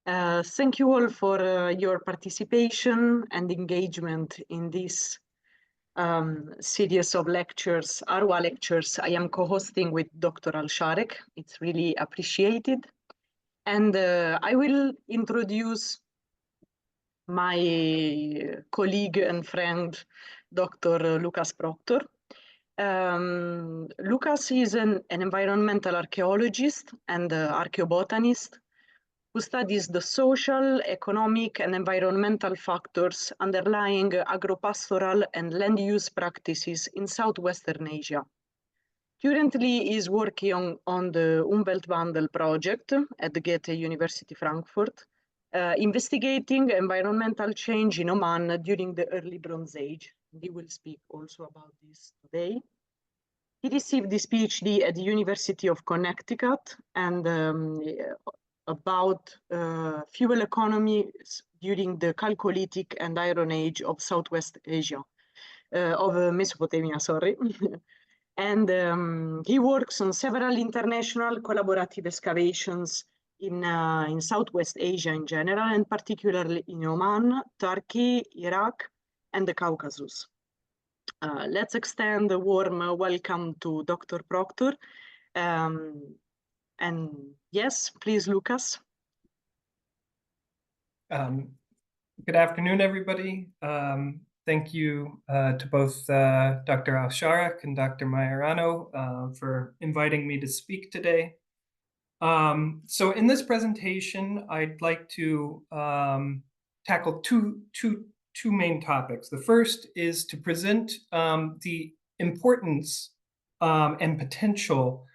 Thank you all for your participation and engagement in this series of lectures, Arwa lectures. I am co-hosting with Dr. Al-Sharek. It's really appreciated. And I will introduce my colleague and friend, Dr. Lucas Proctor. Lucas is an environmental archaeologist and archaeobotanist who studies the social, economic, and environmental factors underlying agropastoral and land use practices in southwestern Asia. Currently, he is working on the Umweltwandel project at the Goethe University Frankfurt, investigating environmental change in Oman during the early Bronze Age. He will speak also about this today. He received his PhD at the University of Connecticut and about fuel economies during the Chalcolithic and Iron Age of Southwest Asia, of Mesopotamia, sorry. And he works on several international collaborative excavations in Southwest Asia in general, and particularly in Oman, Turkey, Iraq, and the Caucasus. Let's extend a warm welcome to Dr. Proctor. And yes, please, Lucas. Good afternoon, everybody. Thank you to both Dr. Al-Sharek and Dr. Majorano for inviting me to speak today. So in this presentation, I'd like to tackle two main topics. The first is to present the importance and potential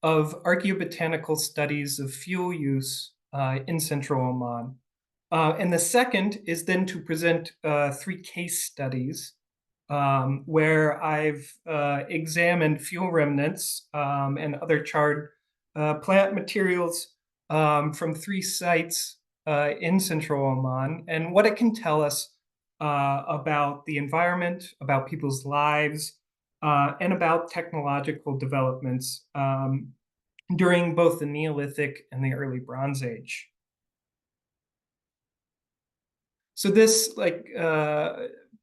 of archaeobotanical studies of fuel use in central Oman. And the second is then to present 3 case studies where I've examined fuel remnants and other charred plant materials from 3 sites in central Oman, and what it can tell us about the environment, about people's lives, and about technological developments during both the Neolithic and the early Bronze Age. So this, like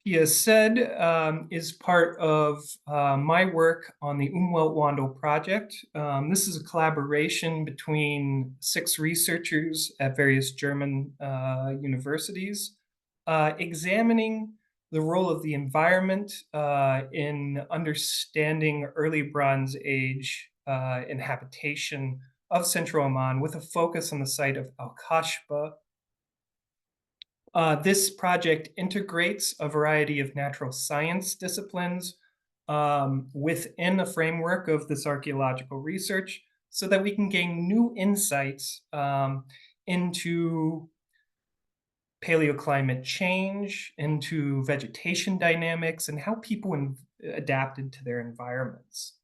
Pia said, is part of my work on the Umweltwandel project. This is a collaboration between 6 researchers at various German universities, examining the role of the environment in understanding early Bronze Age inhabitation of central Oman, with a focus on the site of Al-Kashba. This project integrates a variety of natural science disciplines within the framework of this archaeological research, so that we can gain new insights into paleoclimate change, into vegetation dynamics, and how people adapted to their environments.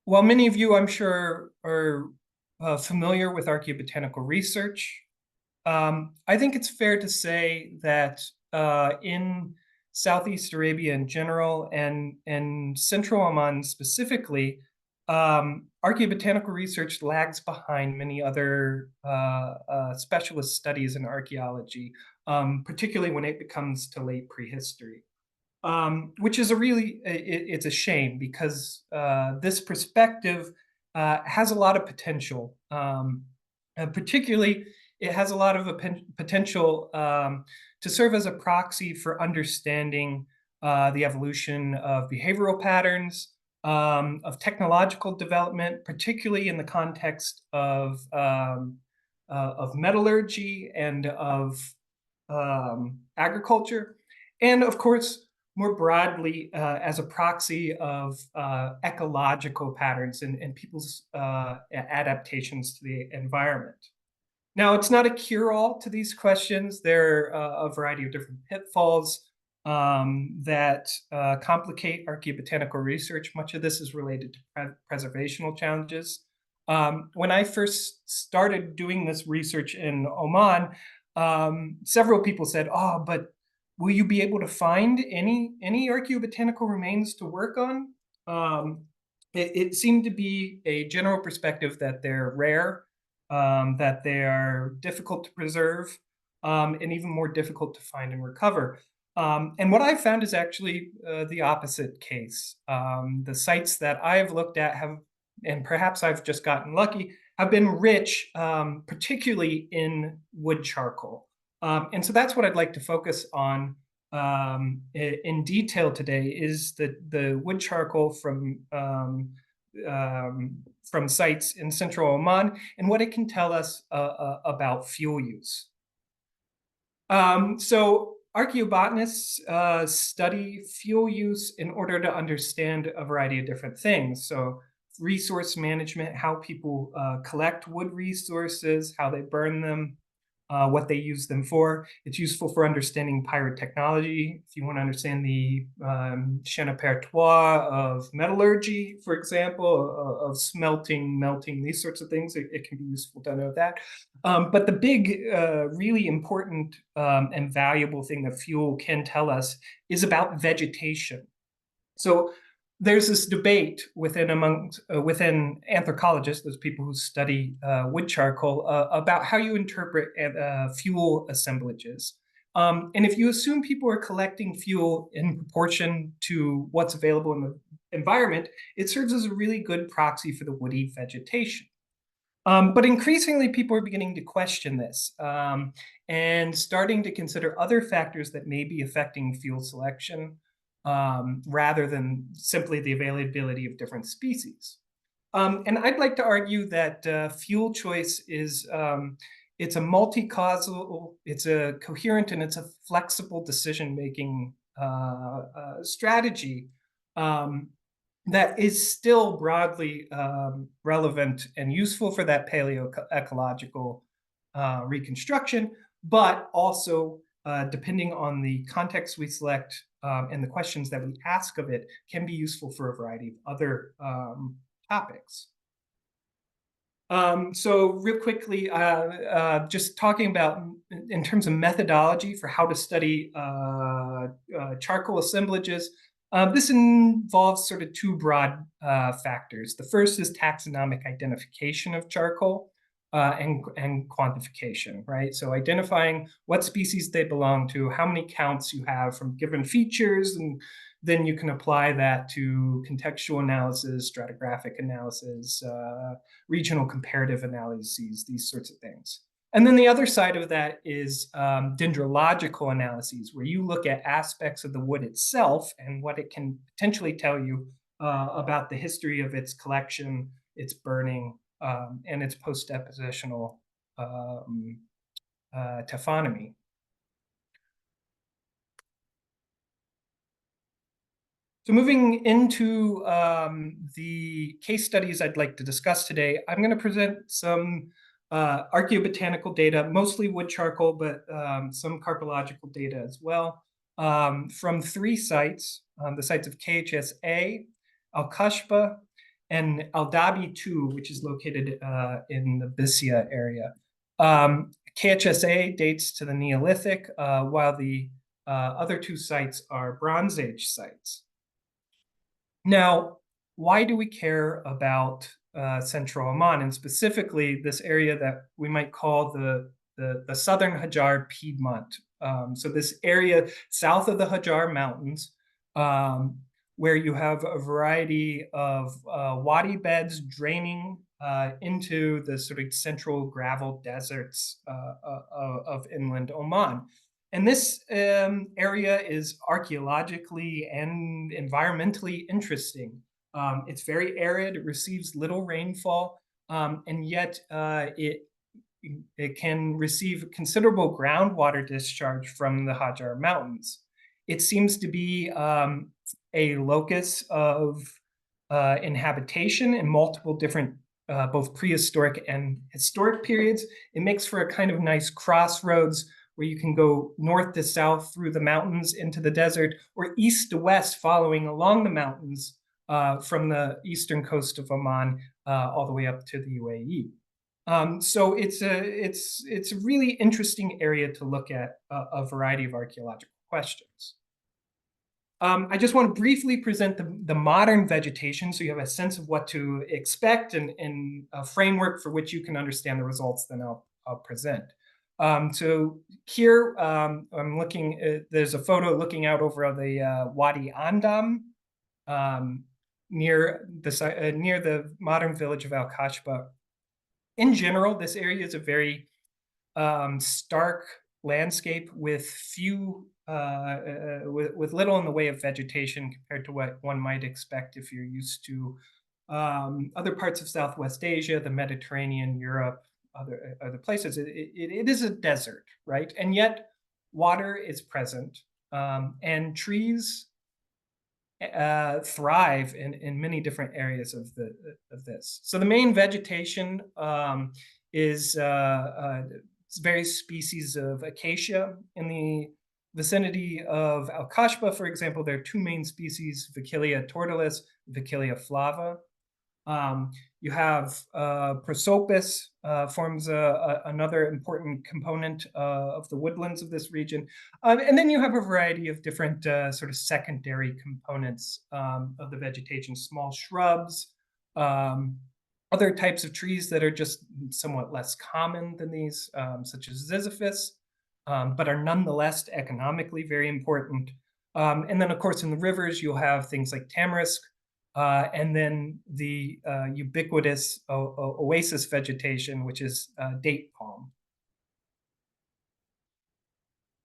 While many of you, I'm sure, are familiar with archaeobotanical research, I think it's fair to say that in Southeast Arabia in general and Central Oman specifically, archaeobotanical research lags behind many other specialist studies in archaeology, particularly when it comes to late prehistory. Which is it's a shame, because this perspective has a lot of potential. Particularly, it has a lot of potential to serve as a proxy for understanding the evolution of behavioral patterns, of technological development, particularly in the context of metallurgy and of agriculture, and of course, more broadly, as a proxy of ecological patterns and people's adaptations to the environment. Now, it's not a cure-all to these questions. There are a variety of different pitfalls that complicate archaeobotanical research. Much of this is related to preservational challenges. When I first started doing this research in Oman, several people said, "Oh, but will you be able to find any archaeobotanical remains to work on?" it seemed to be a general perspective that they're rare, that they are difficult to preserve, and even more difficult to find and recover. And what I found is actually the opposite case. The sites that I've looked at have, and perhaps I've just gotten lucky, have been rich, particularly in wood charcoal. And so that's what I'd like to focus on in detail today, is the wood charcoal from sites in central Oman and what it can tell us about fuel use. So archaeobotanists study fuel use in order to understand a variety of different things. So resource management, how people collect wood resources, how they burn them, what they use them for. It's useful for understanding pyrotechnology. If you want to understand the chaîne apertoire of metallurgy, for example, of smelting, melting, these sorts of things, it can be useful to know that. But the big, really important and valuable thing that fuel can tell us is about vegetation. So there's this debate within anthropologists, those people who study wood charcoal, about how you interpret fuel assemblages. And if you assume people are collecting fuel in proportion to what's available in the environment, it serves as a really good proxy for the woody vegetation. But increasingly, people are beginning to question this and starting to consider other factors that may be affecting fuel selection, rather than simply the availability of different species. And I'd like to argue that fuel choice is, it's a multi-causal, it's a coherent, and it's a flexible decision-making strategy that is still broadly relevant and useful for that paleo-ecological reconstruction, but also, depending on the context we select and the questions that we ask of it, can be useful for a variety of other topics. So real quickly, just talking about in terms of methodology for how to study charcoal assemblages, this involves sort of two broad factors. The first is taxonomic identification of charcoal and quantification, right? So identifying what species they belong to, how many counts you have from given features, and then you can apply that to contextual analysis, stratigraphic analysis, regional comparative analyses, these sorts of things. And then the other side of that is dendrological analyses, where you look at aspects of the wood itself and what it can potentially tell you about the history of its collection, its burning, and its post-depositional taphonomy. So moving into the case studies I'd like to discuss today, I'm going to present some archaeobotanical data, mostly wood charcoal, but some carpological data as well, from three sites, the sites of KHSA, Al-Kashba, and Al-Dabi 2, which is located in the Bisya area. KHSA dates to the Neolithic, while the other two sites are Bronze Age sites. Now, why do we care about central Oman, and specifically this area that we might call the southern Hajar Piedmont? So this area south of the Hajar Mountains, where you have a variety of wadi beds draining into the sort of central gravel deserts of inland Oman. And this area is archaeologically and environmentally interesting. It's very arid, it receives little rainfall, and yet it can receive considerable groundwater discharge from the Hajar Mountains. It seems to be a locus of inhabitation in multiple different both prehistoric and historic periods. It makes for a kind of nice crossroads where you can go north to south through the mountains into the desert, or east to west following along the mountains from the eastern coast of Oman all the way up to the UAE. So it's a really interesting area to look at a variety of archaeological questions. I just want to briefly present the modern vegetation so you have a sense of what to expect and a framework for which you can understand the results then I'll present. So here I'm looking, there's a photo looking out over the Wadi Andam near the modern village of Al-Kashba. In general, this area is a very stark landscape with few with little in the way of vegetation compared to what one might expect if you're used to other parts of Southwest Asia, the Mediterranean, Europe, other places. It is a desert, right? And yet water is present, and trees thrive in many different areas of this. So the main vegetation is various species of acacia. In the vicinity of Al-Kashba, for example, there are two main species, Vaccalia tortilis, Vaccalia flava. You have prosopis, forms another important component of the woodlands of this region. And then you have a variety of different sort of secondary components of the vegetation, small shrubs, other types of trees that are just somewhat less common than these, such as ziziphus, but are nonetheless economically very important. And then, of course, in the rivers, you'll have things like tamarisk, and then the ubiquitous oasis vegetation, which is date palm.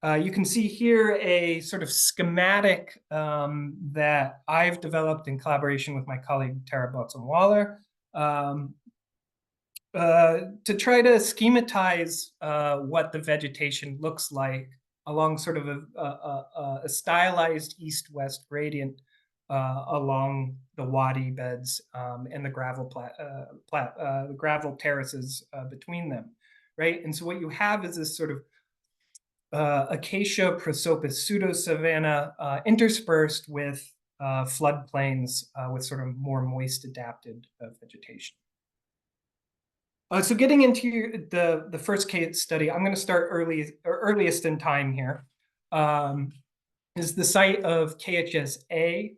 You can see here a sort of schematic that I've developed in collaboration with my colleague Tara Botson-Waller to try to schematize what the vegetation looks like along sort of a stylized east-west gradient along the wadi beds and the gravel terraces between them, right? And so what you have is this sort of acacia prosopis pseudo-savanna interspersed with floodplains with sort of more moist adapted vegetation. So getting into the first case study, I'm going to start earliest in time here, is the site of KHSA,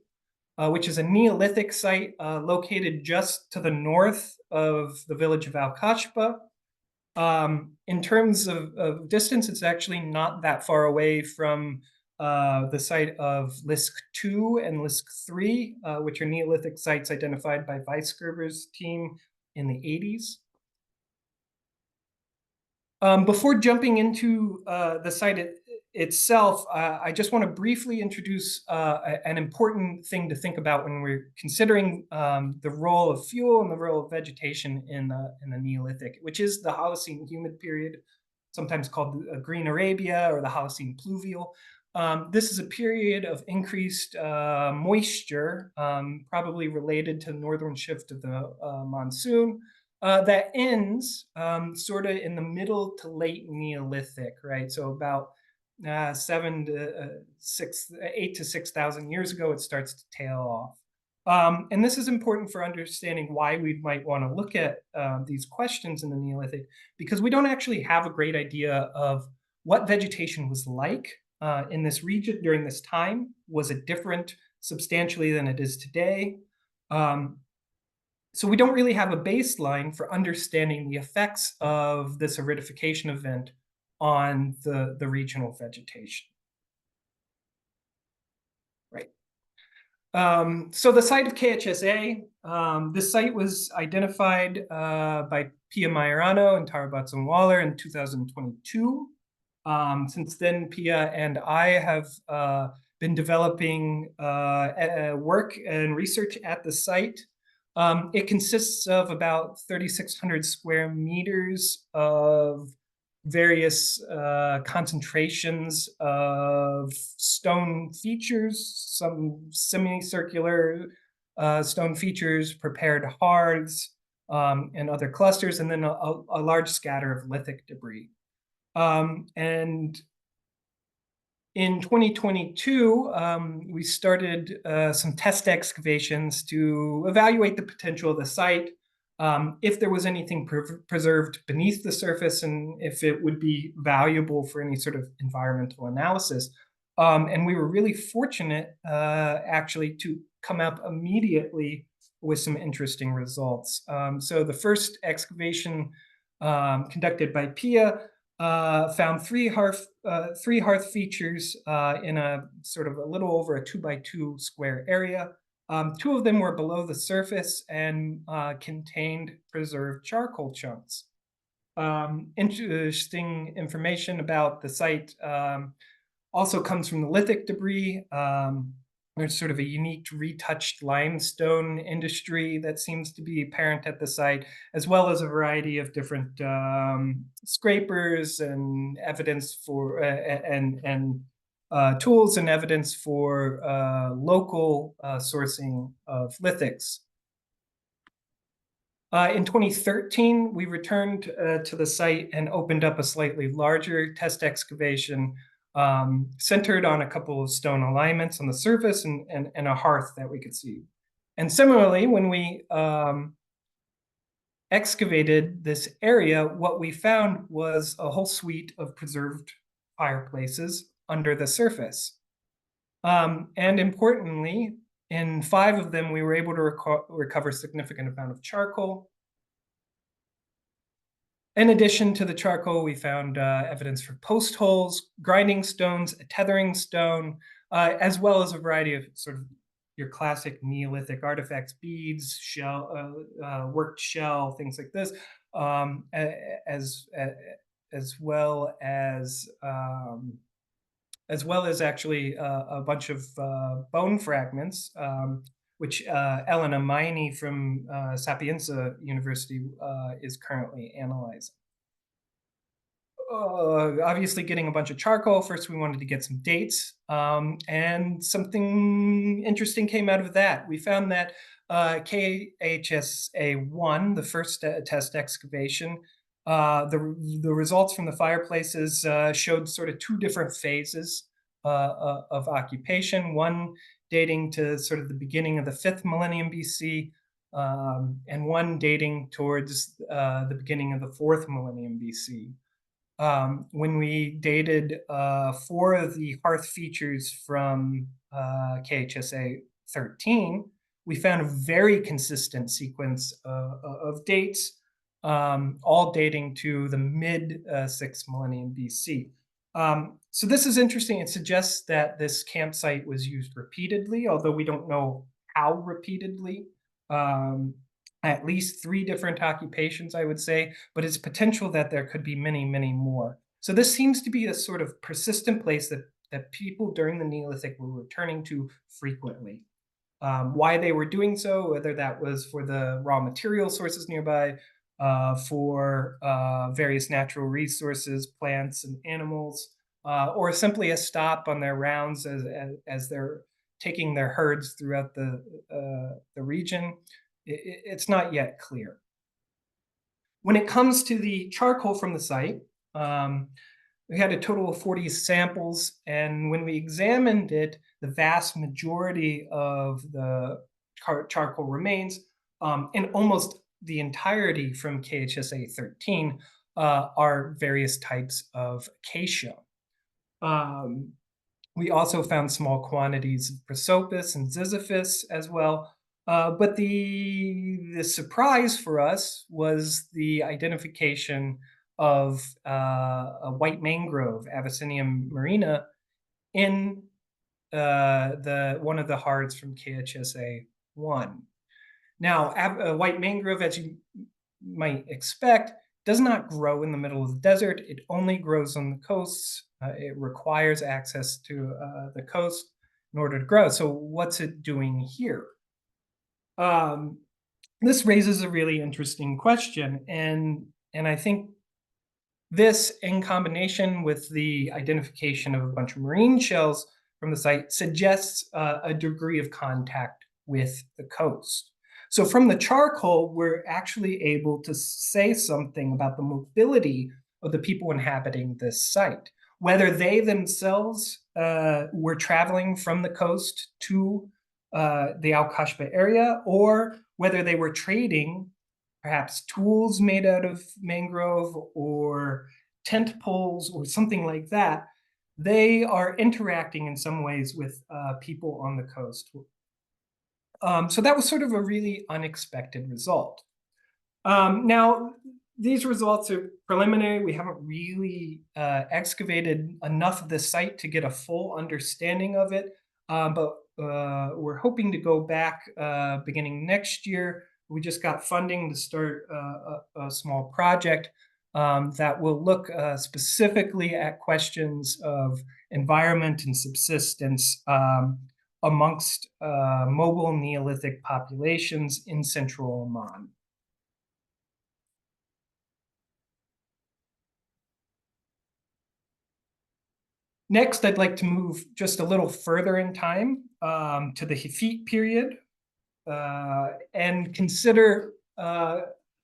which is a Neolithic site located just to the north of the village of Al-Kashba. In terms of distance, it's actually not that far away from the site of Lisk 2 and Lisk 3, which are Neolithic sites identified by Weisgerber's team in the 80s. Before jumping into the site itself, I just want to briefly introduce an important thing to think about when we're considering the role of fuel and the role of vegetation in the Neolithic, which is the Holocene humid period, sometimes called the Green Arabia or the Holocene pluvial. This is a period of increased moisture, probably related to the northern shift of the monsoon, that ends sort of in the middle to late Neolithic, right? So about 8 to 6,000 years ago, it starts to tail off. And this is important for understanding why we might want to look at these questions in the Neolithic, because we don't actually have a great idea of what vegetation was like in this region during this time. Was it different substantially than it is today? So we don't really have a baseline for understanding the effects of this aridification event on the regional vegetation. Right. So the site of KHSA, this site was identified by Pia Majorano and Tara Botson-Waller in 2022. Since then, Pia and I have been developing work and research at the site. It consists of about 3,600 square meters of various concentrations of stone features, some semicircular stone features, prepared hearths, and other clusters, and then a large scatter of lithic debris. And in 2022, we started some test excavations to evaluate the potential of the site, if there was anything preserved beneath the surface, and if it would be valuable for any sort of environmental analysis. And we were really fortunate, actually, to come up immediately with some interesting results. So the first excavation conducted by Pia found three hearth features in a sort of a little over a 2x2 square area. Two of them were below the surface and contained preserved charcoal chunks. Interesting information about the site also comes from the lithic debris. There's sort of a unique retouched limestone industry that seems to be apparent at the site, as well as a variety of different scrapers and evidence for tools and evidence for local sourcing of lithics. In 2013, we returned to the site and opened up a slightly larger test excavation centered on a couple of stone alignments on the surface and a hearth that we could see. And similarly, when we excavated this area, what we found was a whole suite of preserved fireplaces under the surface. And importantly, in 5 of them, we were able to recover a significant amount of charcoal. In addition to the charcoal, we found evidence for post holes, grinding stones, a tethering stone, as well as a variety of sort of your classic Neolithic artifacts, beads, shell, worked shell, things like this, as well as actually a bunch of bone fragments, which Elena Maini from Sapienza University is currently analyzing. Obviously getting a bunch of charcoal, first we wanted to get some dates, and something interesting came out of that. We found that KHSA1, the first test excavation, the results from the fireplaces showed sort of 2 different phases of occupation, one dating to sort of the beginning of the 5th millennium BC, and one dating towards the beginning of the 4th millennium BC. When we dated 4 of the hearth features from KHSA 13, we found a very consistent sequence of dates, all dating to the mid-6th millennium BC. So this is interesting. It suggests that this campsite was used repeatedly, although we don't know how repeatedly. At least 3 different occupations, I would say, but it's potential that there could be many, many more. So this seems to be a sort of persistent place that people during the Neolithic were returning to frequently. Why they were doing so, whether that was for the raw material sources nearby, for various natural resources, plants and animals, or simply a stop on their rounds as they're taking their herds throughout the region. It's not yet clear. When it comes to the charcoal from the site, we had a total of 40 samples, and when we examined it, the vast majority of the charcoal remains, and almost the entirety from KHSA 13, are various types of acacia. We also found small quantities of prosopis and ziziphus as well. But the surprise for us was the identification of a white mangrove, Avicennia marina, in one of the hearths from KHSA 1. Now, a white mangrove, as you might expect, does not grow in the middle of the desert. It only grows on the coasts. It requires access to the coast in order to grow. So what's it doing here? This raises a really interesting question, and I think this, in combination with the identification of a bunch of marine shells from the site, suggests a degree of contact with the coast. So from the charcoal, we're actually able to say something about the mobility of the people inhabiting this site, whether they themselves were traveling from the coast to the Al-Kashba area, or whether they were trading perhaps tools made out of mangrove or tent poles or something like that. they are interacting in some ways with people on the coast. So that was sort of a really unexpected result. Now, these results are preliminary. We haven't really excavated enough of the site to get a full understanding of it, but we're hoping to go back beginning next year. We just got funding to start a small project that will look specifically at questions of environment and subsistence amongst mobile Neolithic populations in central Oman. Next, I'd like to move just a little further in time to the Hethite period and consider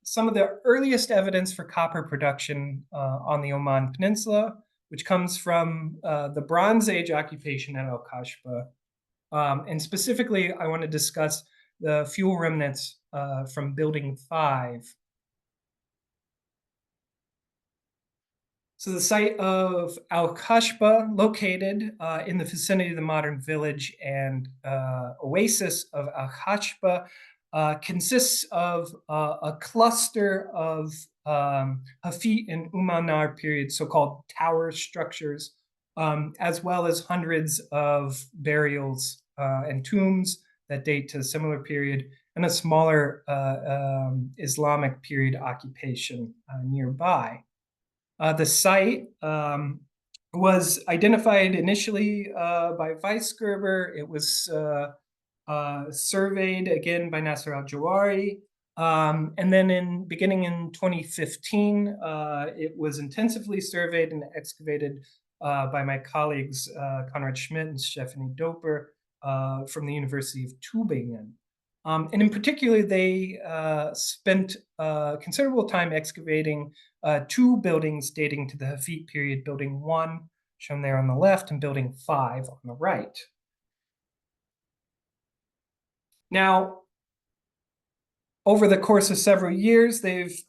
some of the earliest evidence for copper production on the Oman Peninsula, which comes from the Bronze Age occupation at Al-Kashfa. And specifically, I want to discuss the fuel remnants from Building 5. So the site of Al-Kashfa, located in the vicinity of the modern village and oasis of Al-Kashfa, consists of a cluster of Hafit and Umayyad period, so-called tower structures, as well as hundreds of burials and tombs that date to a similar period, and a smaller Islamic period occupation nearby. The site was identified initially by Weisgerber. It was surveyed again by Nasser al-Jawari. And then beginning in 2015, it was intensively surveyed and excavated by my colleagues Konrad Schmidt and Stephanie Doper from the University of Tübingen. And in particular, they spent considerable time excavating two buildings dating to the Hafit period, Building 1, shown there on the left, and Building 5 on the right. Now, over the course of several years, they've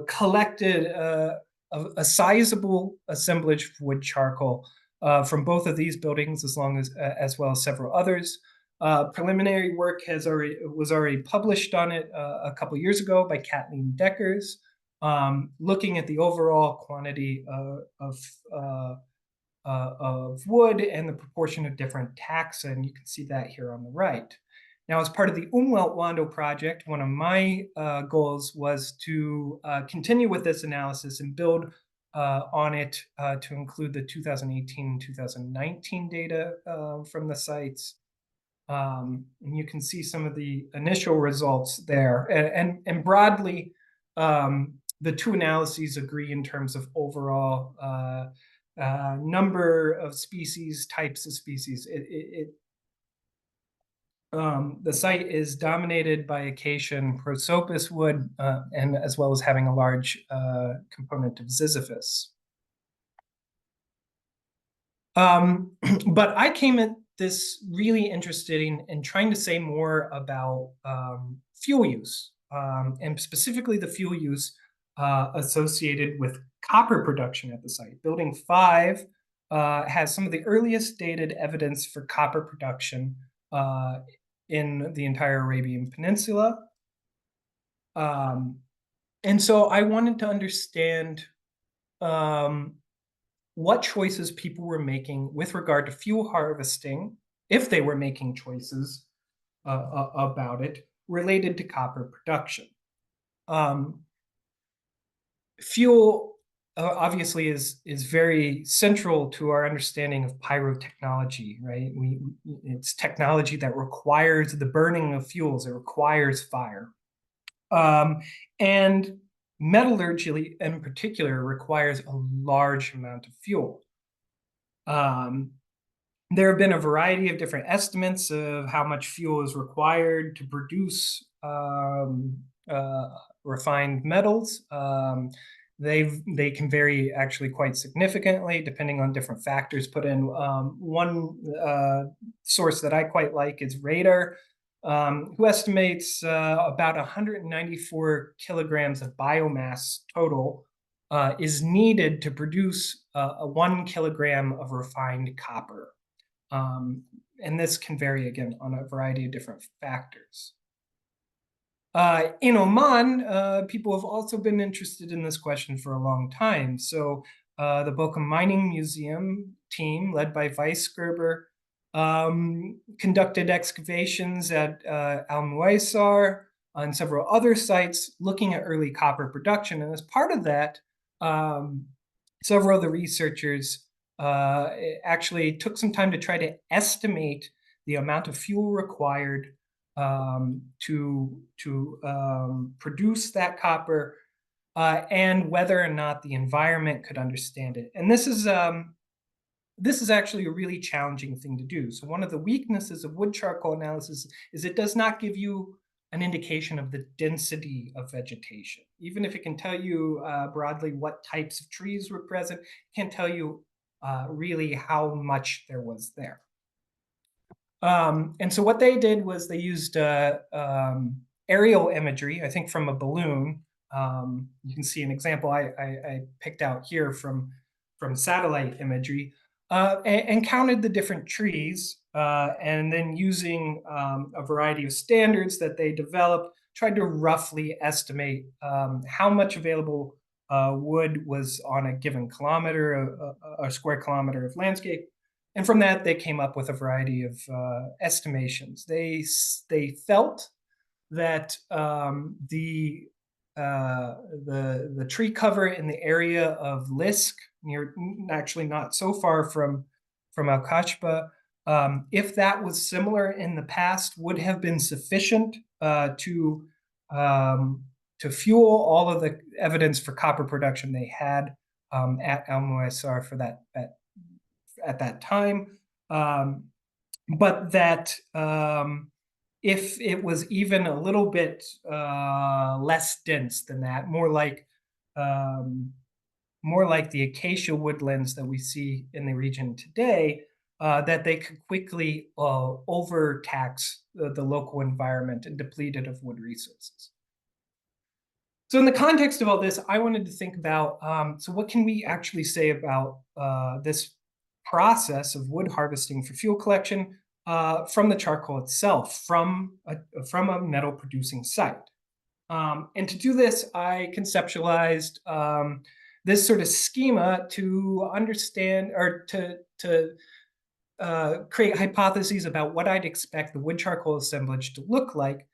collected a sizable assemblage of wood charcoal from both of these buildings, as well as several others. Preliminary work was already published on it a couple years ago by Kathleen Deckers, looking at the overall quantity of wood and the proportion of different taxa, and you can see that here on the right. Now, as part of the Umweltwandel project, one of my goals was to continue with this analysis and build on it to include the 2018-2019 data from the sites. And you can see some of the initial results there. And broadly, the two analyses agree in terms of overall number of species, types of species. The site is dominated by acacia and prosopis wood, and as well as having a large component of ziziphus. But I came at this really interested in trying to say more about fuel use, and specifically the fuel use associated with copper production at the site. Building 5 has some of the earliest dated evidence for copper production in the entire Arabian Peninsula. And so I wanted to understand what choices people were making with regard to fuel harvesting, if they were making choices about it, related to copper production. Fuel obviously is very central to our understanding of pyrotechnology, right? It's technology that requires the burning of fuels. It requires fire. And metallurgy in particular requires a large amount of fuel. There have been a variety of different estimates of how much fuel is required to produce refined metals. They can vary actually quite significantly depending on different factors put in. One source that I quite like is Radar, who estimates about 194 kilograms of biomass total is needed to produce 1 kilogram of refined copper. And this can vary, again, on a variety of different factors. In Oman, people have also been interested in this question for a long time. So the Bochum Mining Museum team, led by Weisgerber, conducted excavations at Al-Muaysar and several other sites looking at early copper production. And as part of that, several of the researchers actually took some time to try to estimate the amount of fuel required to produce that copper, and whether or not the environment could understand it. And this is actually a really challenging thing to do. So one of the weaknesses of wood charcoal analysis is it does not give you an indication of the density of vegetation. Even if it can tell you broadly what types of trees were present, it can't tell you really how much there was there. And so what they did was they used aerial imagery, I think from a balloon. You can see an example I picked out here from satellite imagery, and counted the different trees, and then using a variety of standards that they developed, tried to roughly estimate how much available wood was on a given kilometer, a square kilometer of landscape. And from that, they came up with a variety of estimations. They felt that the tree cover in the area of Lisk, near, actually not so far from Al-Kashba, if that was similar in the past, would have been sufficient to fuel all of the evidence for copper production they had at Al-Muaysar for that at that time, but that if it was even a little bit less dense than that, more like the acacia woodlands that we see in the region today, that they could quickly overtax the local environment and deplete it of wood resources. So in the context of all this, I wanted to think about, so what can we actually say about this process of wood harvesting for fuel collection from the charcoal itself, from a metal producing site. And to do this, I conceptualized this sort of schema to understand, or to create hypotheses about what I'd expect the wood charcoal assemblage to look like,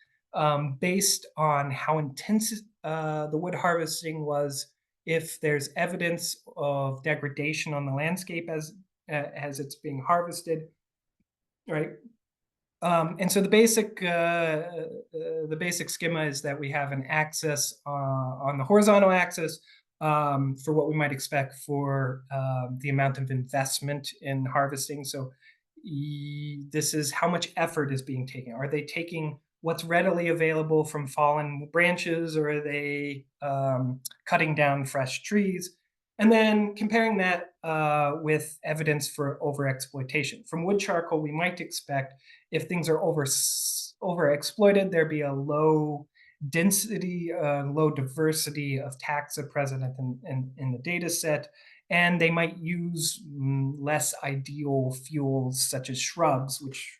based on how intense the wood harvesting was, if there's evidence of degradation on the landscape as it's being harvested, right? And so the basic schema is that we have an axis on the horizontal axis for what we might expect for the amount of investment in harvesting. So this is how much effort is being taken. Are they taking what's readily available from fallen branches, or are they cutting down fresh trees? And then comparing that with evidence for overexploitation. From wood charcoal, we might expect if things are overexploited, there'd be a low density, low diversity of taxa present in the data set, and they might use less ideal fuels such as shrubs, which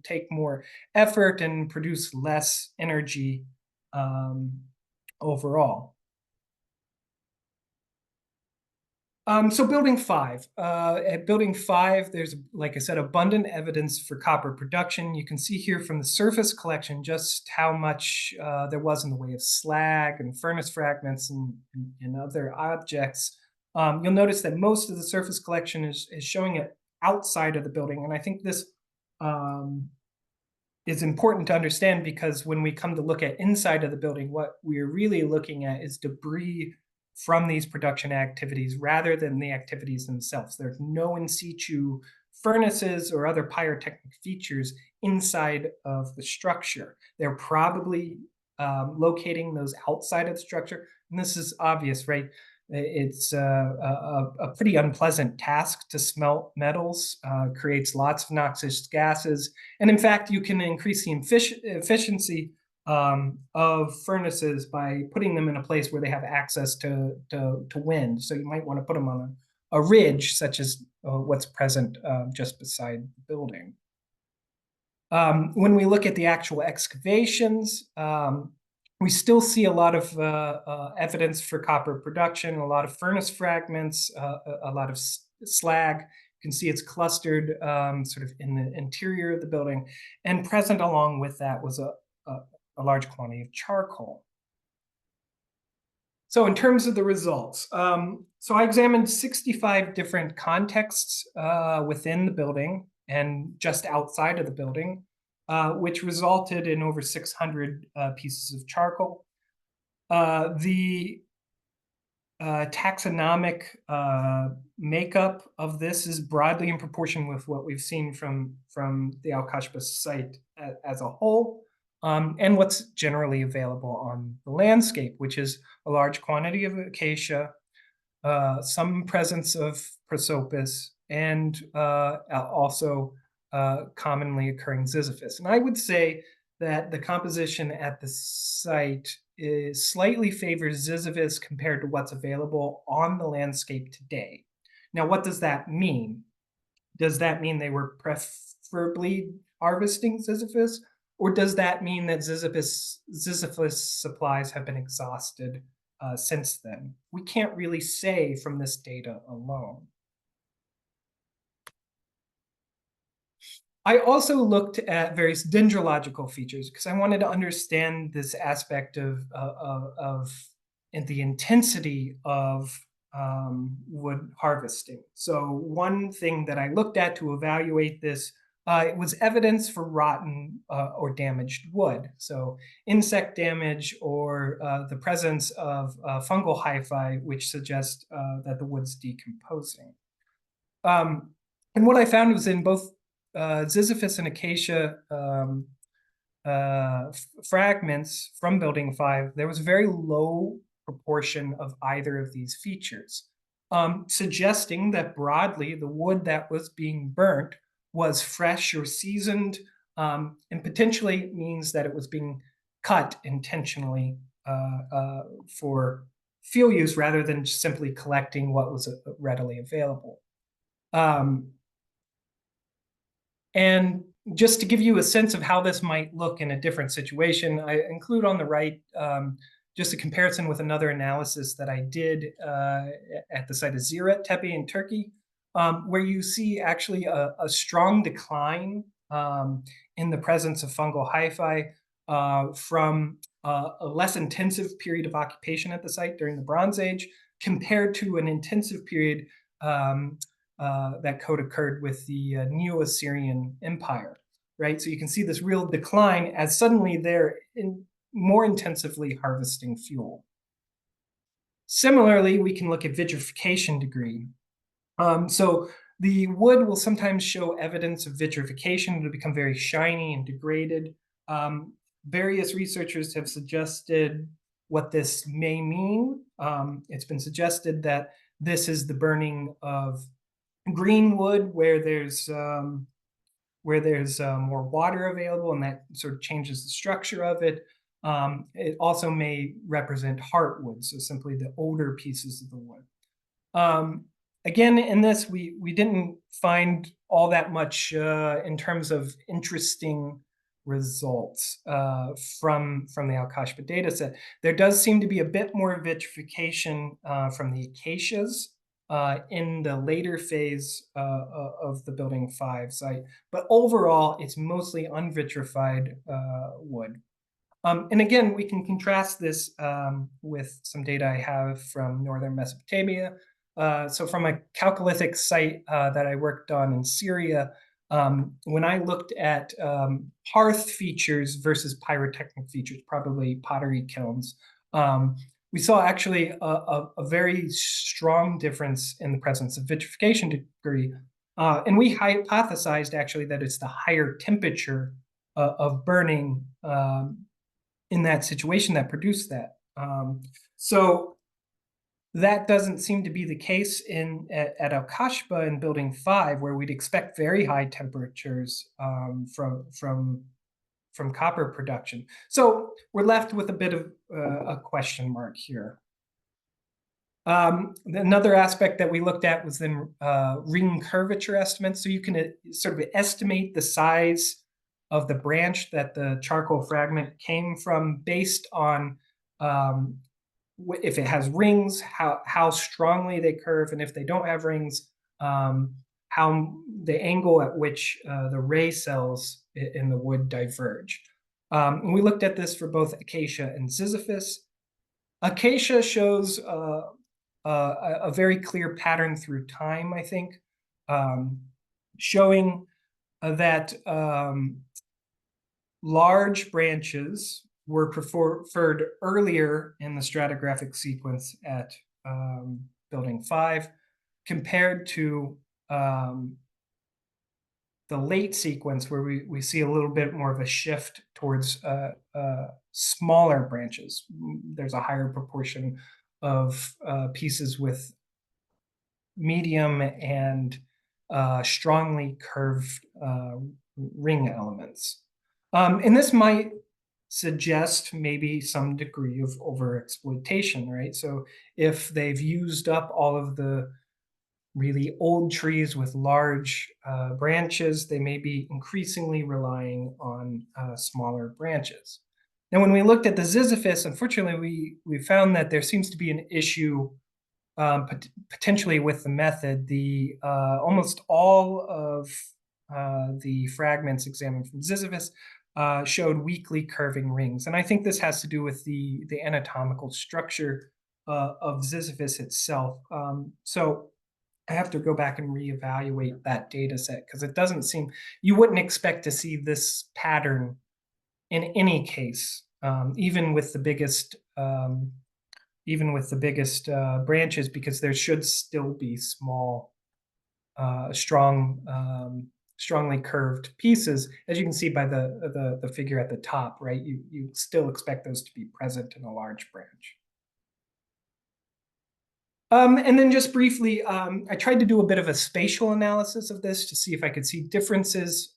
take more effort and produce less energy overall. So building 5. At building 5, there's, like I said, abundant evidence for copper production. You can see here from the surface collection just how much there was in the way of slag and furnace fragments and other objects. You'll notice that most of the surface collection is showing it outside of the building. And I think this is important to understand, because when we come to look at inside of the building, what we're really looking at is debris from these production activities rather than the activities themselves. There's no in situ furnaces or other pyrotechnic features inside of the structure. They're probably locating those outside of the structure. And this is obvious, right? It's a pretty unpleasant task to smelt metals, creates lots of noxious gases. And in fact, you can increase the efficiency of furnaces by putting them in a place where they have access to wind. So you might want to put them on a ridge, such as what's present just beside the building. When we look at the actual excavations, we still see a lot of evidence for copper production, a lot of furnace fragments, a lot of slag. You can see it's clustered sort of in the interior of the building, and present along with that was a large quantity of charcoal. So in terms of the results, so I examined 65 different contexts within the building and just outside of the building, which resulted in over 600 pieces of charcoal. The taxonomic makeup of this is broadly in proportion with what we've seen from the Al-Kashba site as a whole, and what's generally available on the landscape, which is a large quantity of acacia, some presence of prosopis, and also commonly occurring ziziphus. And I would say that the composition at the site is slightly favors ziziphus compared to what's available on the landscape today. Now, what does that mean? Does that mean they were preferably harvesting ziziphus, or does that mean that ziziphus supplies have been exhausted since then? We can't really say from this data alone. I also looked at various dendrological features because I wanted to understand this aspect of and the intensity of wood harvesting. So one thing that I looked at to evaluate this it was evidence for rotten or damaged wood. So insect damage or the presence of fungal hyphae, which suggests that the wood's decomposing. And what I found was in both ziziphus and acacia fragments from Building 5, there was a very low proportion of either of these features, suggesting that broadly the wood that was being burnt was fresh or seasoned, and potentially means that it was being cut intentionally for fuel use rather than simply collecting what was readily available. And just to give you a sense of how this might look in a different situation, I include on the right just a comparison with another analysis that I did at the site of Ziyaret Tepe in Turkey, where you see actually a strong decline in the presence of fungal hyphae from a less intensive period of occupation at the site during the Bronze Age compared to an intensive period that occurred with the Neo-Assyrian Empire, right? So you can see this real decline as suddenly they're more intensively harvesting fuel. Similarly, we can look at vitrification degree. So the wood will sometimes show evidence of vitrification. It'll become very shiny and degraded. Various researchers have suggested what this may mean. It's been suggested that this is the burning of green wood where there's more water available, and that sort of changes the structure of it. It also may represent heartwood, so simply the older pieces of the wood. Again, in this, we didn't find all that much in terms of interesting results from the Al-Kashba data set. There does seem to be a bit more vitrification from the acacias in the later phase of the Building 5 site, but overall, it's mostly unvitrified wood. And again, we can contrast this with some data I have from northern Mesopotamia. So from a Chalcolithic site that I worked on in Syria, when I looked at hearth features versus pyrotechnic features, probably pottery kilns, we saw actually a very strong difference in the presence of vitrification degree. And we hypothesized actually that it's the higher temperature of burning in that situation that produced that. So that doesn't seem to be the case at Al-Kashba in Building 5, where we'd expect very high temperatures from from copper production. So we're left with a bit of a question mark here. Another aspect that we looked at was then ring curvature estimates. So you can sort of estimate the size of the branch that the charcoal fragment came from based on if it has rings, how strongly they curve, and if they don't have rings, how the angle at which the ray cells in the wood diverge. And we looked at this for both acacia and ziziphus. Acacia shows a very clear pattern through time, I think, showing that large branches were preferred earlier in the stratigraphic sequence at building 5 compared to the late sequence, where we see a little bit more of a shift towards smaller branches. There's a higher proportion of pieces with medium and strongly curved ring elements. And this might suggest maybe some degree of overexploitation, right? So if they've used up all of the really old trees with large branches, they may be increasingly relying on smaller branches. Now, when we looked at the ziziphus, unfortunately, we found that there seems to be an issue potentially with the method. Almost all of the fragments examined from ziziphus showed weakly curving rings. And I think this has to do with the anatomical structure of ziziphus itself. So I have to go back and reevaluate that data set, because it doesn't seem, you wouldn't expect to see this pattern in any case, even with the biggest branches, because there should still be small, strongly curved pieces, as you can see by the figure at the top, right? You still expect those to be present in a large branch. And then just briefly, I tried to do a bit of a spatial analysis of this to see if I could see differences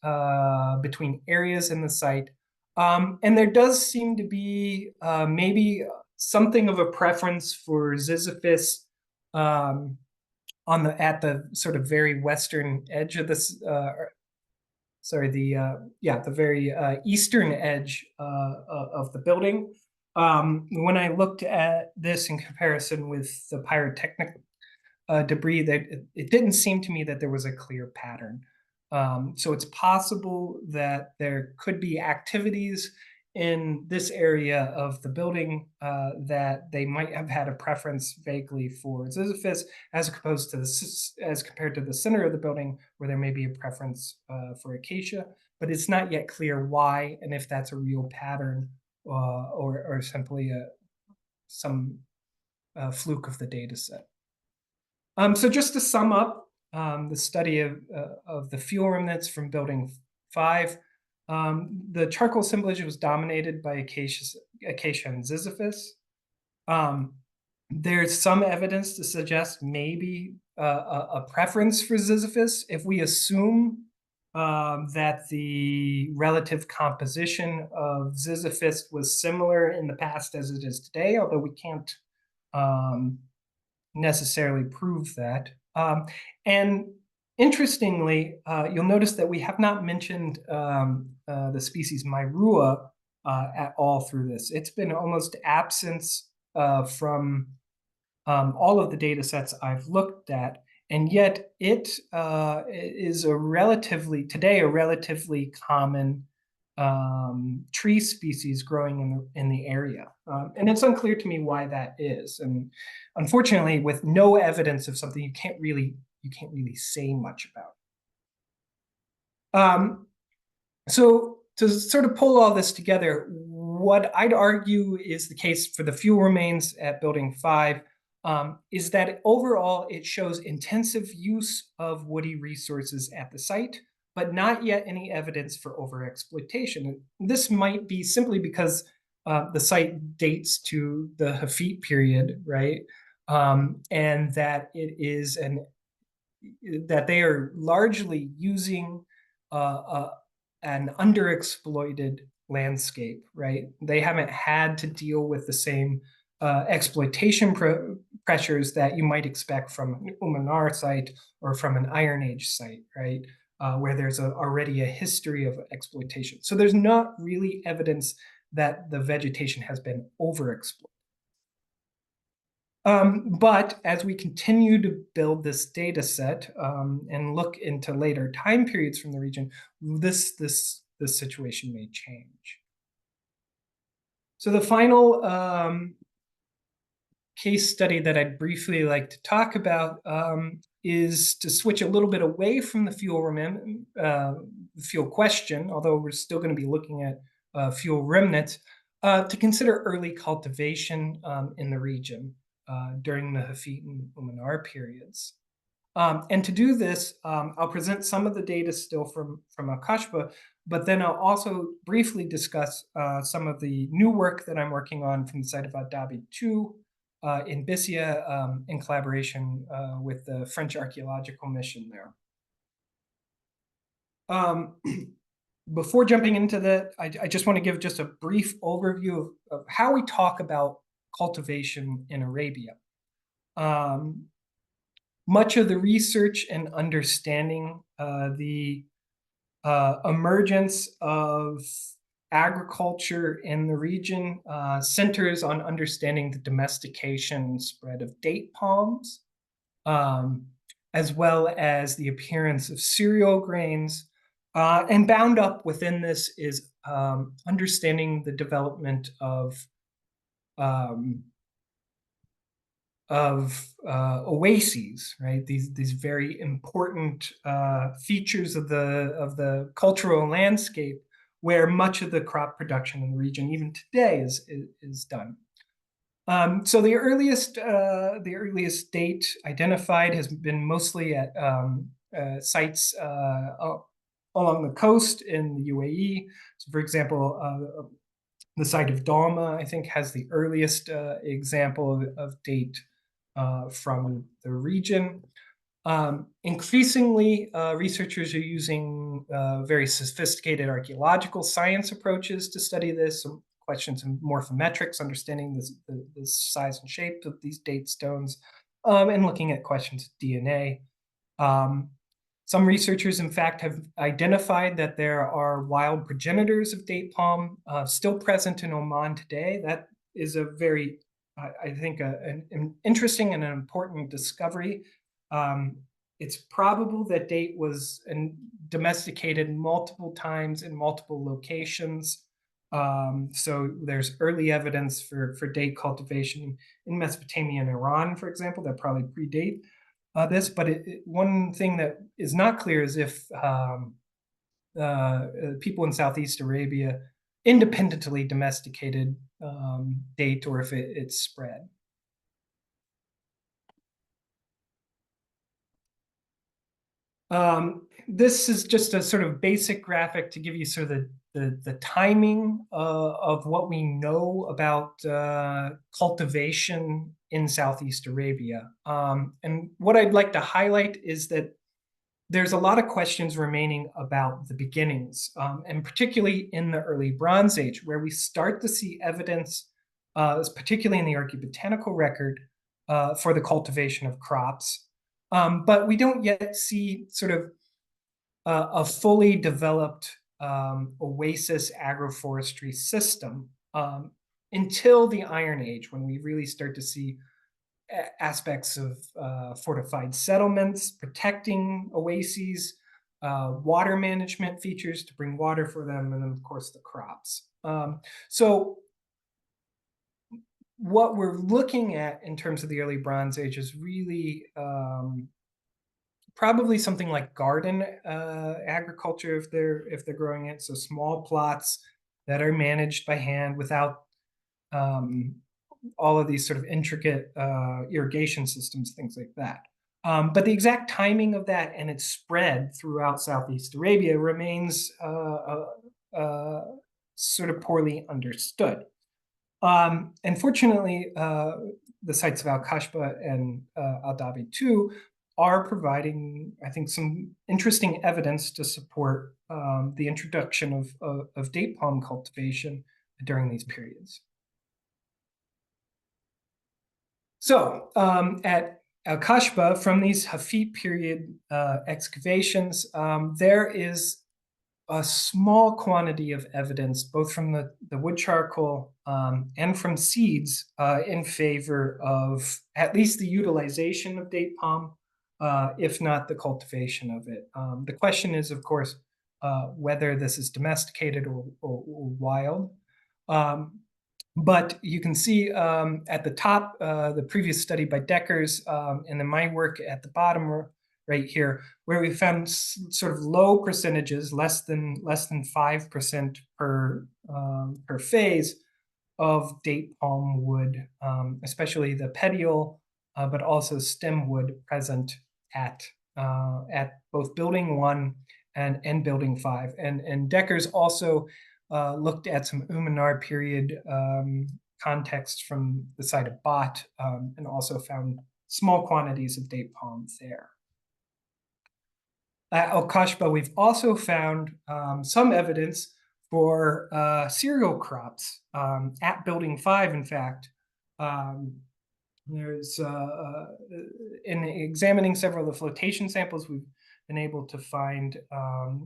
between areas in the site. And there does seem to be maybe something of a preference for ziziphus at the sort of very western edge of this, the very eastern edge of the building. When I looked at this in comparison with the pyrotechnic debris, it didn't seem to me that there was a clear pattern. So it's possible that there could be activities in this area of the building that they might have had a preference vaguely for ziziphus, as compared to the center of the building, where there may be a preference for acacia. But it's not yet clear why, and if that's a real pattern or simply some fluke of the data set. So just to sum up the study of the fuel remnants from building 5, the charcoal assemblage was dominated by acacia and ziziphus. There's some evidence to suggest maybe a preference for ziziphus if we assume that the relative composition of ziziphus was similar in the past as it is today, although we can't necessarily prove that. And interestingly, you'll notice that we have not mentioned the species Myrua at all through this. It's been almost absent from all of the data sets I've looked at. And yet it is today a relatively common tree species growing in the area. And it's unclear to me why that is. And unfortunately, with no evidence of something, you can't really say much about. So to sort of pull all this together, what I'd argue is the case for the fuel remains at building 5 is that overall it shows intensive use of woody resources at the site, but not yet any evidence for overexploitation. This might be simply because the site dates to the Hafid period, right? And that that they are largely using an underexploited landscape, right? They haven't had to deal with the same exploitation pressures that you might expect from an Oman site or from an Iron Age site, right? Where there's already a history of exploitation. So there's not really evidence that the vegetation has been overexploited. But as we continue to build this data set and look into later time periods from the region, this situation may change. So the final case study that I'd briefly like to talk about is to switch a little bit away from the fuel question, although we're still going to be looking at fuel remnants, to consider early cultivation in the region during the Hafid and Umayyad periods. And to do this, I'll present some of the data still from Al-Kashfa, but then I'll also briefly discuss some of the new work that I'm working on from the site of Al-Dabi II in Bissia in collaboration with the French Archaeological mission there. Before jumping into that, I just want to give just a brief overview of how we talk about cultivation in Arabia. Much of the research and understanding the emergence of agriculture in the region centers on understanding the domestication and spread of date palms, as well as the appearance of cereal grains. And bound up within this is understanding the development of oases, right? These very important features of the cultural landscape, where much of the crop production in the region, even today, is done. So the earliest date identified has been mostly at sites along the coast in the UAE. So, for example, the site of Dalma, I think, has the earliest example of date from the region. Increasingly, researchers are using very sophisticated archaeological science approaches to study this. Some questions in morphometrics, understanding the size and shape of these date stones, and looking at questions of DNA. Some researchers, in fact, have identified that there are wild progenitors of date palm still present in Oman today. That is a very, I think, an interesting and an important discovery. It's probable that date was domesticated multiple times in multiple locations. So there's early evidence for date cultivation in Mesopotamia and Iran, for example, that probably predate this. But one thing that is not clear is if people in Southeast Arabia independently domesticated date or if it's spread. This is just a sort of basic graphic to give you sort of the timing of what we know about cultivation in Southeast Arabia. And what I'd like to highlight is that there's a lot of questions remaining about the beginnings, and particularly in the early Bronze Age, where we start to see evidence, particularly in the Archaeobotanical record, for the cultivation of crops. But we don't yet see sort of a fully developed oasis agroforestry system until the Iron Age, when we really start to see aspects of fortified settlements, protecting oases, water management features to bring water for them, and then, of course, the crops. So what we're looking at in terms of the early Bronze Age is really probably something like garden agriculture if they're growing it. So small plots that are managed by hand without all of these sort of intricate irrigation systems, things like that. But the exact timing of that and its spread throughout Southeast Arabia remains sort of poorly understood. Unfortunately, the sites of Al-Kashfa and Al-Dabi II are providing, I think, some interesting evidence to support the introduction of date palm cultivation during these periods. So at Al-Kashba, from these Hafid period excavations, there is a small quantity of evidence, both from the wood charcoal and from seeds, in favor of at least the utilization of date palm, if not the cultivation of it. The question is, of course, whether this is domesticated or wild. But you can see at the top, the previous study by Deckers, and then my work at the bottom right here, where we found sort of low percentages, less than 5% per phase of date palm wood, especially the petiole, but also stem wood present at both building 1 and building 5. And Deckers also looked at some Umanar period context from the site of Bat, and also found small quantities of date palm there. At Al-Kashba, we've also found some evidence for cereal crops at building 5, in fact. There's, in examining several of the flotation samples, we've been able to find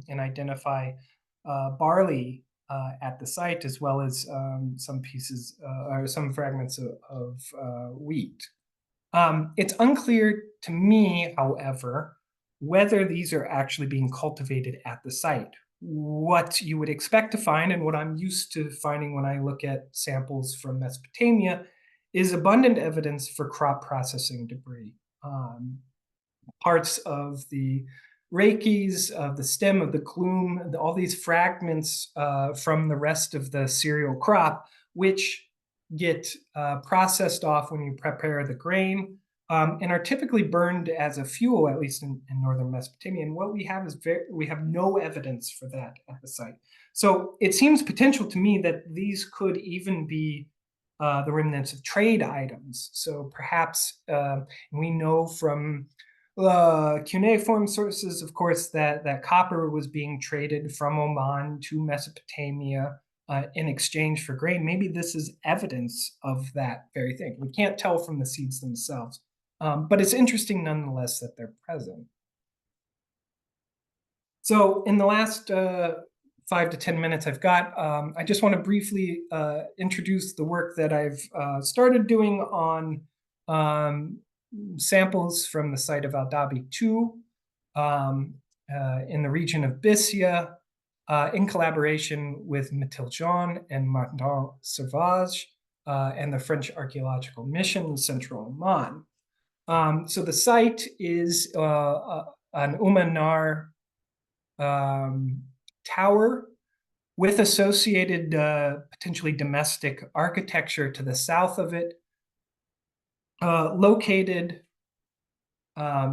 and identify barley at the site, as well as some pieces or some fragments of wheat. It's unclear to me, however, whether these are actually being cultivated at the site. What you would expect to find, and what I'm used to finding when I look at samples from Mesopotamia, is abundant evidence for crop processing debris. Parts of the rachies, of the stem, of the clume, all these fragments from the rest of the cereal crop, which get processed off when you prepare the grain, and are typically burned as a fuel, at least in northern Mesopotamia. And what we have is we have no evidence for that at the site. So it seems potential to me that these could even be the remnants of trade items. So perhaps we know from cuneiform sources, of course, that copper was being traded from Oman to Mesopotamia in exchange for grain. Maybe this is evidence of that very thing. We can't tell from the seeds themselves, but it's interesting nonetheless that they're present. So in the last 5 to 10 minutes I've got, I just want to briefly introduce the work that I've started doing on samples from the site of Al-Dabi II in the region of Bissia, in collaboration with Mathilde Jean and Martin Servage and the French Archaeological Mission in central Oman. So the site is an Umanar tower with associated potentially domestic architecture to the south of it, located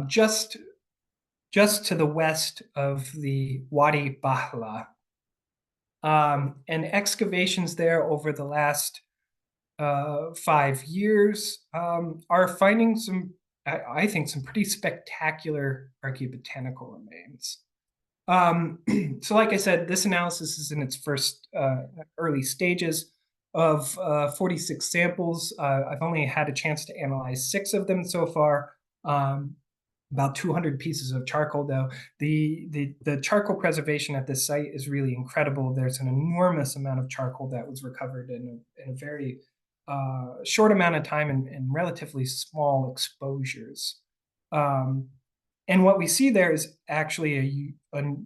just to the west of the Wadi Bahla. And excavations there over the last 5 years are finding some, I think, some pretty spectacular archaeobotanical remains. So like I said, this analysis is in its first early stages of 46 samples. I've only had a chance to analyze 6 of them so far. About 200 pieces of charcoal, though. The charcoal preservation at this site is really incredible. There's an enormous amount of charcoal that was recovered in a very short amount of time and relatively small exposures. And what we see there is actually,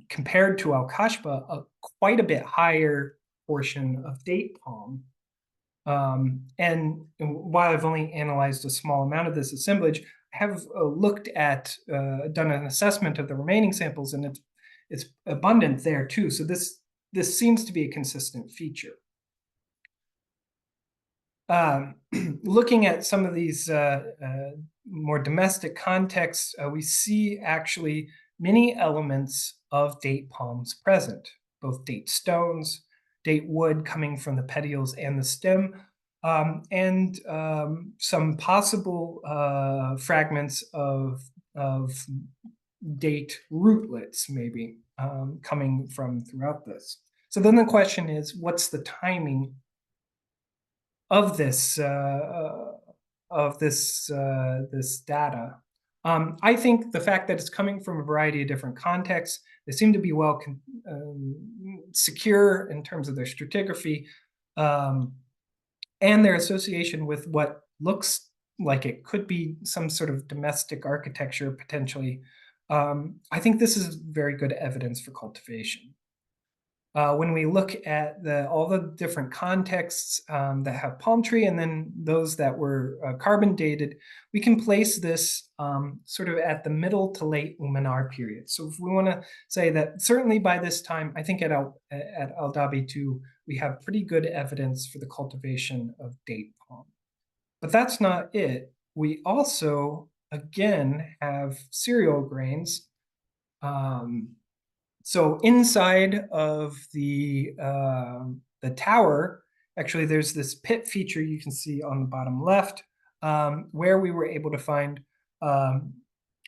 compared to Al-Kashba, quite a bit higher portion of date palm. And while I've only analyzed a small amount of this assemblage, I have looked at, done an assessment of the remaining samples, and it's abundant there too. So this seems to be a consistent feature. Looking at some of these more domestic contexts, we see actually many elements of date palms present, both date stones, date wood coming from the petioles and the stem, and some possible fragments of of date rootlets, maybe, coming from throughout this. So then the question is, what's the timing of this this data? I think the fact that it's coming from a variety of different contexts, they seem to be well secure in terms of their stratigraphy, and their association with what looks like it could be some sort of domestic architecture, potentially. I think this is very good evidence for cultivation. When we look at all the different contexts that have palm tree and then those that were carbon dated, we can place this sort of at the middle to late Umanar period. So if we want to say that certainly by this time, I think at Al-Dabi too, we have pretty good evidence for the cultivation of date palm. But that's not it. We also, again, have cereal grains. So inside of the tower, actually, there's this pit feature you can see on the bottom left, where we were able to find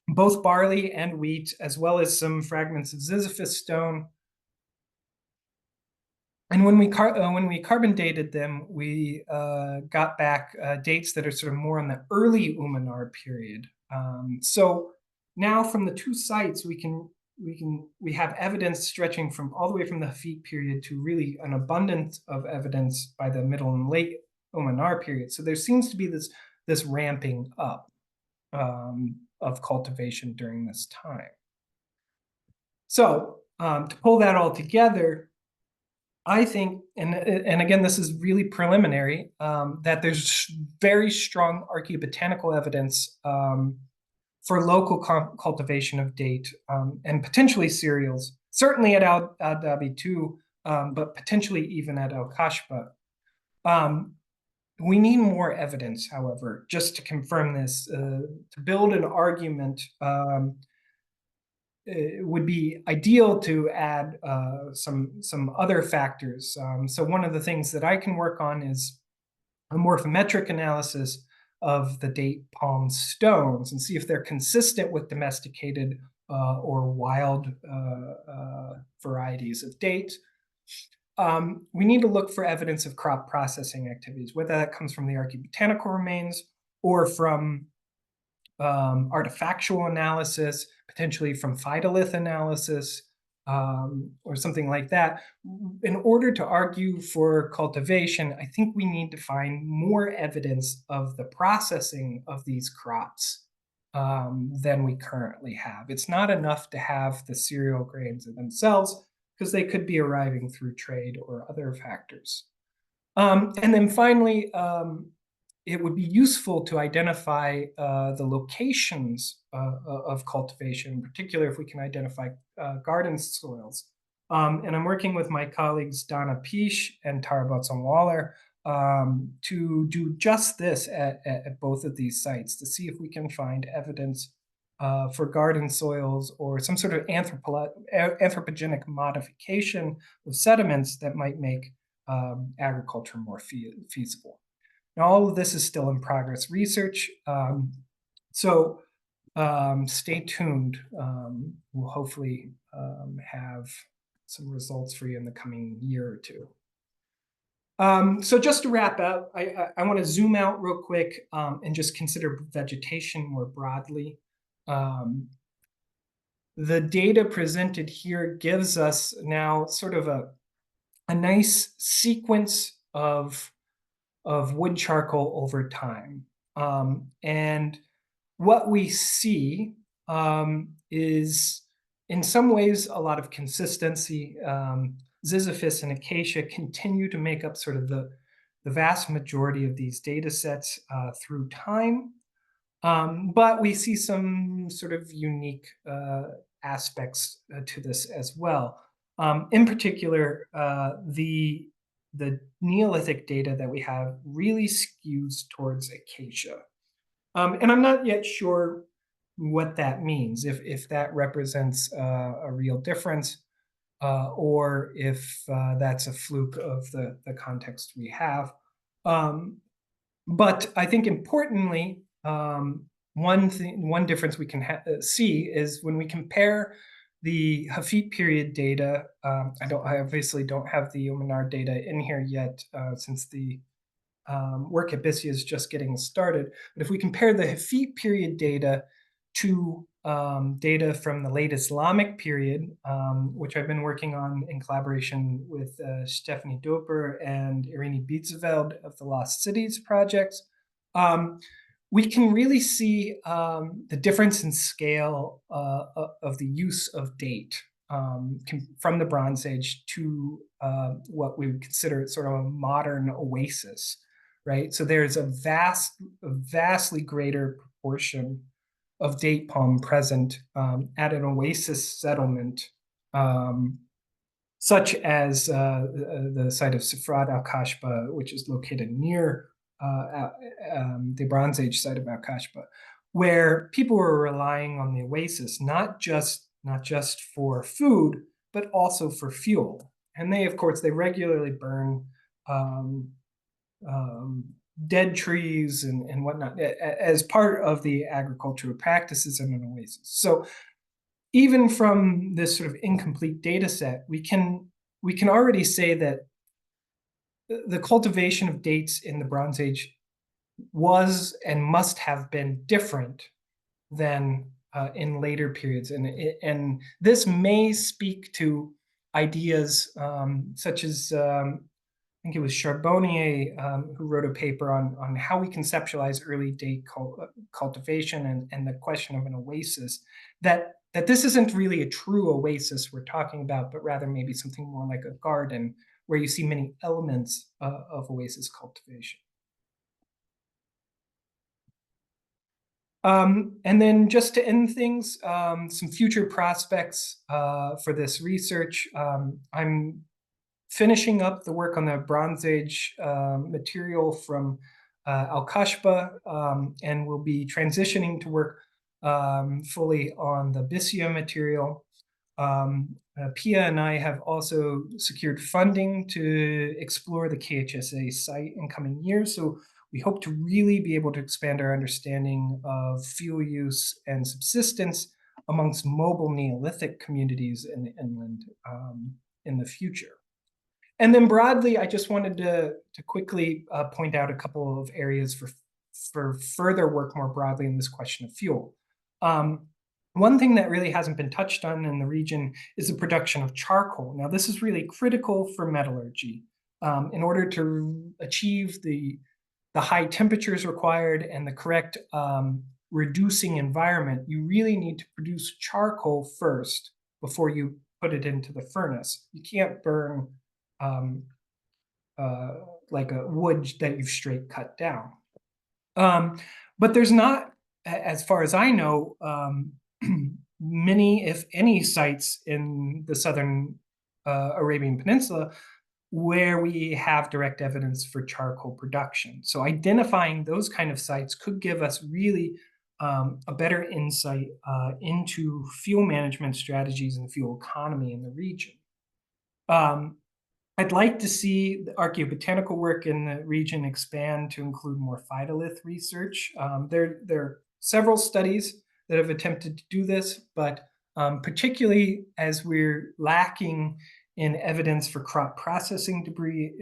both barley and wheat, as well as some fragments of Sisyphus stone. And when we carbon dated them, we got back dates that are sort of more on the early Umanar period. So now from the two sites, we have evidence stretching from all the way from the Hafid period to really an abundance of evidence by the middle and late Umanar period. So there seems to be this ramping up of cultivation during this time. So to pull that all together, I think, and again, this is really preliminary, that there's very strong archaeobotanical evidence for local cultivation of date and potentially cereals, certainly at Al-Dabi too, but potentially even at Al-Kashfa. We need more evidence, however, just to confirm this. To build an argument, it would be ideal to add some other factors. So one of the things that I can work on is a morphometric analysis of the date palm stones and see if they're consistent with domesticated or wild varieties of date. We need to look for evidence of crop processing activities, whether that comes from the archaeobotanical remains or from artifactual analysis, potentially from phytolith analysis, or something like that. In order to argue for cultivation, I think we need to find more evidence of the processing of these crops than we currently have. It's not enough to have the cereal grains themselves, because they could be arriving through trade or other factors. And then finally, it would be useful to identify the locations of cultivation, in particular if we can identify garden soils. And I'm working with my colleagues Donna Pish and Tara Botson-Waller to do just this at both of these sites, to see if we can find evidence for garden soils or some sort of anthropogenic modification of sediments that might make agriculture more feasible. Now, all of this is still in progress research, so stay tuned. We'll hopefully have some results for you in the coming year or two. So just to wrap up, I want to zoom out real quick and just consider vegetation more broadly. The data presented here gives us now sort of a nice sequence of wood charcoal over time. And what we see is in some ways a lot of consistency. Sisyphus and acacia continue to make up sort of the vast majority of these data sets through time. But we see some sort of unique aspects to this as well. In particular, the Neolithic data that we have really skews towards acacia. And I'm not yet sure what that means, if that represents a real difference, or if that's a fluke of the context we have. But I think importantly, one difference we can see is when we compare the Hafid period data. I obviously don't have the Oman data in here yet, since the work at BISIA is just getting started. But if we compare the Hafid period data to data from the late Islamic period, which I've been working on in collaboration with Stephanie Doper and Irene Bietzeveld of the Lost Cities projects, we can really see the difference in scale of the use of date from the Bronze Age to what we would consider sort of a modern oasis, right? So there's a vastly greater proportion of date palm present at an oasis settlement, such as the site of Sifrat al-Kashba, which is located near the Bronze Age site of al-Kashba, where people were relying on the oasis, not just for food, but also for fuel. And they, of course, they regularly burn dead trees and whatnot as part of the agricultural practices in an oasis. So even from this sort of incomplete data set, we can already say that the cultivation of dates in the Bronze Age was and must have been different than in later periods. And this may speak to ideas such as I think it was Charbonnier who wrote a paper on how we conceptualize early date cultivation and the question of an oasis, that this isn't really a true oasis we're talking about, but rather maybe something more like a garden where you see many elements of oasis cultivation. And then just to end things, some future prospects for this research. I'm finishing up the work on the Bronze Age material from al-Kashba, and we'll be transitioning to work fully on the BISIA material. Pia and I have also secured funding to explore the KHSA site in coming years. So we hope to really be able to expand our understanding of fuel use and subsistence amongst mobile Neolithic communities in the inland in the future. And then broadly, I just wanted to quickly point out a couple of areas for further work more broadly in this question of fuel. One thing that really hasn't been touched on in the region is the production of charcoal. Now, this is really critical for metallurgy. In order to achieve the high temperatures required and the correct reducing environment, you really need to produce charcoal first before you put it into the furnace. You can't burn like a wood that you've straight cut down. But there's not, as far as I know, many, if any, sites in the southern Arabian Peninsula where we have direct evidence for charcoal production. So identifying those kind of sites could give us really a better insight into fuel management strategies and fuel economy in the region. I'd like to see the archaeobotanical work in the region expand to include more phytolith research. There are several studies that have attempted to do this, but particularly as we're lacking in evidence for crop processing debris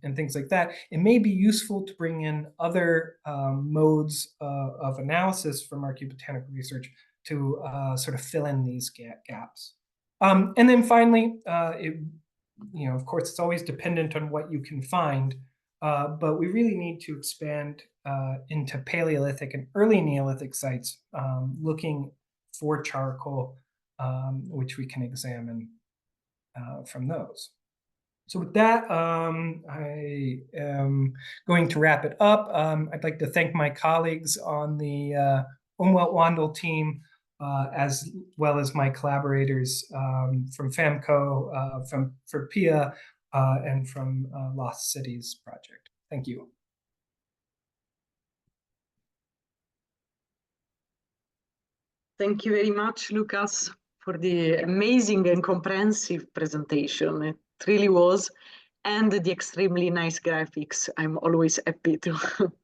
and things like that, it may be useful to bring in other modes of analysis from archaeobotanical research to sort of fill in these gaps. And then finally, of course, it's always dependent on what you can find, but we really need to expand into Paleolithic and early Neolithic sites, looking for charcoal, which we can examine from those. So with that, I am going to wrap it up. I'd like to thank my colleagues on the Umweltwandel team, as well as my collaborators from FAMCO, for PIA, and from Lost Cities Project. Thank you. Thank you very much, Lucas, for the amazing and comprehensive presentation. It really was, and the extremely nice graphics. I'm always happy to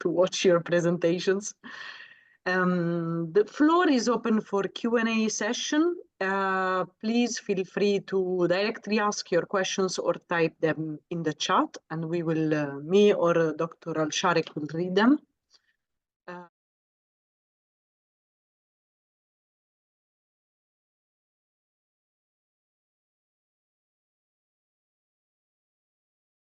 watch your presentations. The floor is open for Q&A session. Please feel free to directly ask your questions or type them in the chat, and we will, me or Dr. Al-Sharik will read them.